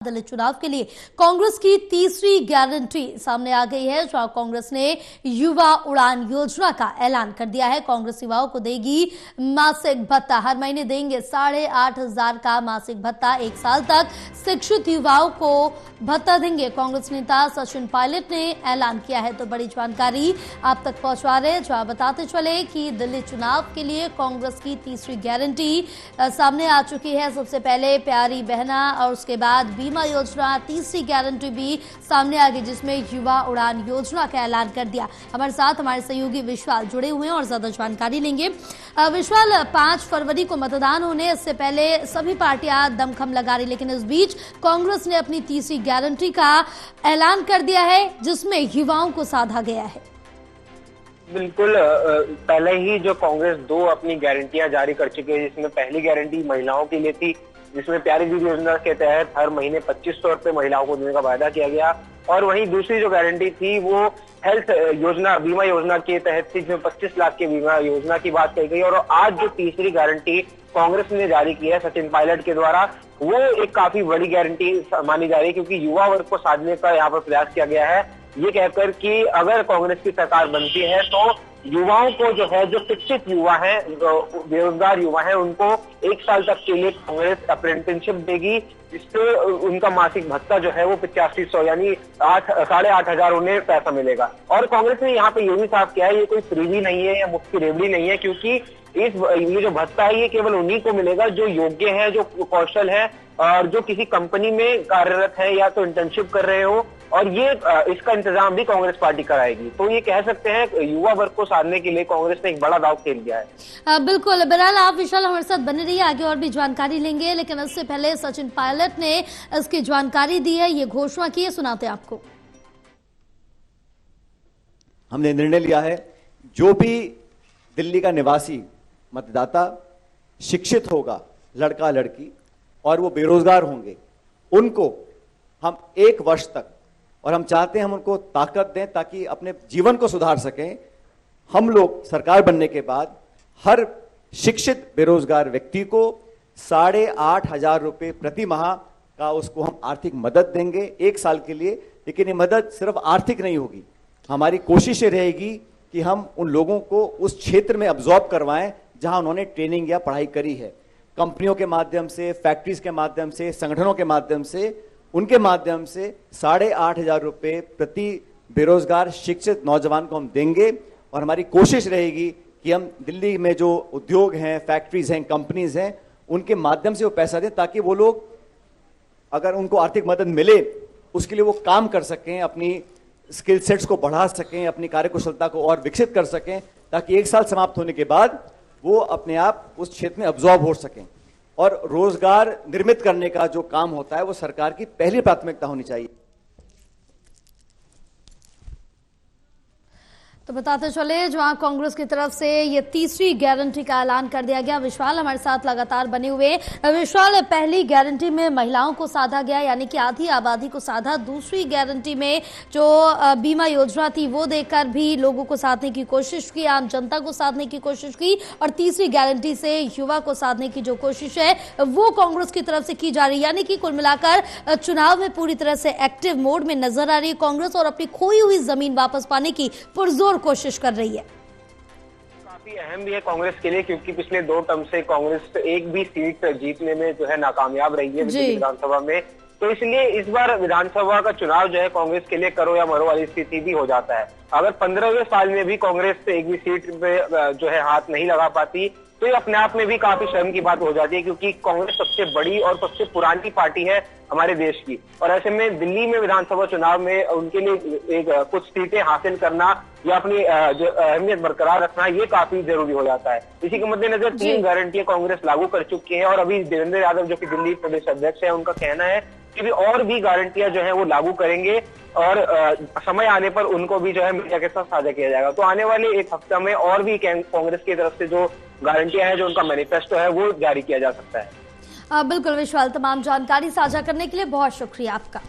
दलित चुनाव के लिए कांग्रेस की तीसरी गारंटी सामने आ गई है, जहां कांग्रेस ने युवा उड़ान योजना का ऐलान कर दिया है। कांग्रेस युवाओं को देगी मासिक भत्ता, हर महीने देंगे 8,500 का मासिक भत्ता। 1 साल तक शिक्षित युवाओं को भत्ता देंगे। कांग्रेस नेता सचिन पायलट ने ऐलान किया है, तो बड़ी जानकारी आप तक पहुंचा रहे, जहां बताते चले कि दिल्ली चुनाव के लिए कांग्रेस की तीसरी गारंटी सामने आ चुकी है। सबसे पहले प्यारी बहना और उसके बाद बीमा योजना, तीसरी गारंटी भी सामने आ गई, जिसमें युवा उड़ान योजना का ऐलान कर दिया। हमारे साथ हमारे सहयोगी विश्वाल जुड़े हुए हैं और ज्यादा जानकारी लेंगे। विश्वाल, 5 फरवरी को मतदान होने इससे पहले सभी पार्टियां दमखम लगा रही, लेकिन इस बीच कांग्रेस ने अपनी तीसरी गारंटी का ऐलान कर दिया है, जिसमें युवाओं को साधा गया है। बिल्कुल, पहले ही जो कांग्रेस 2 अपनी गारंटियां जारी कर चुकी है, जिसमें पहली गारंटी महिलाओं के लिए थी, जिसमें प्यारी दीदी योजना के तहत हर महीने 2500 रुपए महिलाओं को देने का वायदा किया गया। और वहीं दूसरी जो गारंटी थी वो हेल्थ योजना, बीमा योजना के तहत थी, जिसमें 25 लाख की बीमा योजना की बात कही गई। और आज जो तीसरी गारंटी कांग्रेस ने जारी की है सचिन पायलट के द्वारा, वो एक काफी बड़ी गारंटी मानी जा रही है, क्योंकि युवा वर्ग को साधने का यहाँ पर प्रयास किया गया है, ये कहकर कि अगर कांग्रेस की सरकार बनती है तो युवाओं को जो है, जो शिक्षित युवा हैं, बेरोजगार युवा हैं, उनको 1 साल तक के लिए कांग्रेस अप्रेंटिसशिप देगी, जिससे उनका मासिक भत्ता जो है वो 8500 यानी 8,500 उन्हें पैसा मिलेगा। और कांग्रेस ने यहाँ पे ये भी साफ किया है, ये कोई फ्रीबी नहीं है या मुफ्त की रेवड़ी नहीं है, क्योंकि ये जो भत्ता है ये केवल उन्हीं को मिलेगा जो योग्य है, जो कौशल है और जो किसी कंपनी में कार्यरत है या तो इंटर्नशिप कर रहे हो। और ये इसका इंतजाम भी कांग्रेस पार्टी कराएगी। तो ये कह सकते हैं युवा वर्ग को साधने के लिए कांग्रेस ने एक बड़ा दांव खेल दिया है। बिल्कुल, बहरहाल आप विशाल हमारे साथ बने रहिए, आगे और भी जानकारी लेंगे, लेकिन इससे पहले सचिन पायलट ने इसकी जानकारी दी है, ये घोषणा की है, सुनाते आपको। हमने निर्णय लिया है, जो भी दिल्ली का निवासी मतदाता शिक्षित होगा, लड़का लड़की, और वो बेरोजगार होंगे, उनको हम 1 वर्ष तक, और हम चाहते हैं हम उनको ताकत दें ताकि अपने जीवन को सुधार सकें। हम लोग सरकार बनने के बाद हर शिक्षित बेरोजगार व्यक्ति को 8,500 रुपये प्रति माह का उसको हम आर्थिक मदद देंगे 1 साल के लिए। लेकिन ये मदद सिर्फ आर्थिक नहीं होगी, हमारी कोशिश ये रहेगी कि हम उन लोगों को उस क्षेत्र में अब्जॉर्ब करवाएं जहां उन्होंने ट्रेनिंग या पढ़ाई करी है। कंपनियों के माध्यम से, फैक्ट्रीज के माध्यम से, संगठनों के माध्यम से, उनके माध्यम से 8,500 रुपये प्रति बेरोजगार शिक्षित नौजवान को हम देंगे। और हमारी कोशिश रहेगी कि हम दिल्ली में जो उद्योग हैं, फैक्ट्रीज हैं, कंपनीज हैं, उनके माध्यम से वो पैसा दें, ताकि वो लोग, अगर उनको आर्थिक मदद मिले, उसके लिए वो काम कर सकें, अपनी स्किल सेट्स को बढ़ा सकें, अपनी कार्यकुशलता को और विकसित कर सकें, ताकि 1 साल समाप्त होने के बाद वो अपने आप उस क्षेत्र में अब्जॉर्ब हो सकें। और रोजगार निर्मित करने का जो काम होता है वो सरकार की पहली प्राथमिकता होनी चाहिए। तो बताते चले, जहां कांग्रेस की तरफ से ये तीसरी गारंटी का ऐलान कर दिया गया। विशाल हमारे साथ लगातार बने हुए। विशाल, पहली गारंटी में महिलाओं को साधा गया, यानी कि आधी आबादी को साधा। दूसरी गारंटी में जो बीमा योजना थी वो देकर भी लोगों को साधने की कोशिश की, आम जनता को साधने की कोशिश की। और तीसरी गारंटी से युवा को साधने की जो कोशिश है वो कांग्रेस की तरफ से की जा रही है, यानी कि कुल मिलाकर चुनाव में पूरी तरह से एक्टिव मोड में नजर आ रही है कांग्रेस, और अपनी खोई हुई जमीन वापस पाने की पुरजोर कोशिश कर रही है। काफी अहम भी है कांग्रेस के लिए, क्योंकि पिछले 2 टर्म से कांग्रेस एक भी सीट जीतने में जो है नाकामयाब रही है विधानसभा में। तो इसलिए इस बार विधानसभा का चुनाव जो है कांग्रेस के लिए करो या मरो वाली स्थिति भी हो जाता है। अगर 15वें साल में भी कांग्रेस एक भी सीट पे जो है हाथ नहीं लगा पाती, तो ये अपने आप में भी काफी शर्म की बात हो जाती है, क्योंकि कांग्रेस सबसे बड़ी और सबसे पुरानी पार्टी है हमारे देश की। और ऐसे में दिल्ली में विधानसभा चुनाव में उनके लिए कुछ सीटें हासिल करना या अपनी जो अहमियत बरकरार रखना, ये काफी जरूरी हो जाता है। इसी के मद्देनजर 3 गारंटियां कांग्रेस लागू कर चुकी है। और अभी देवेंद्र यादव जो कि दिल्ली प्रदेश अध्यक्ष है, उनका कहना है कि और भी गारंटियां जो है वो लागू करेंगे, और समय आने पर उनको भी जो है मीडिया के साथ साझा किया जाएगा। तो आने वाले 1 हफ्ता में और भी कांग्रेस की तरफ से जो गारंटियां हैं, जो उनका मैनिफेस्टो है, वो जारी किया जा सकता है। बिल्कुल विशाल, तमाम जानकारी साझा करने के लिए बहुत शुक्रिया आपका।